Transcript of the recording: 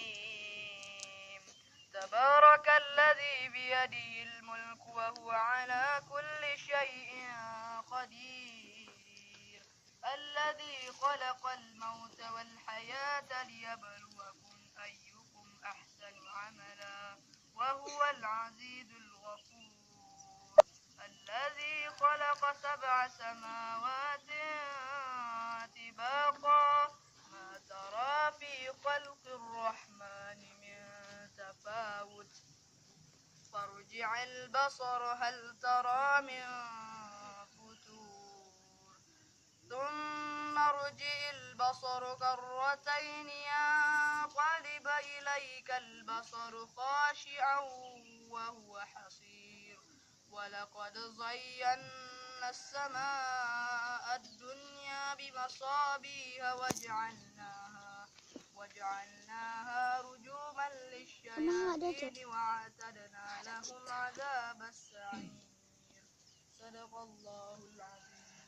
النعيم. تبارك الذي بيده الملك وهو على كل شيء قدير. الذي خلق الموت والحياة ليبلوكم أيكم أحسن عملا وهو العزيز الغفور. الذي خلق 7 سماوات طباقا ما ترى في خلق الرحمن من تفاوت فارجع البصر هل ترى من فتور ثم ارجع البصر كرتين ينقلب إليك البصر خاشعا وهو حصير. ولقد زينا السماء الدنيا بمصابيح وجعلناها رجوما للشياطين وأعتدنا لهم عذاب السعير. صدق الله العظيم.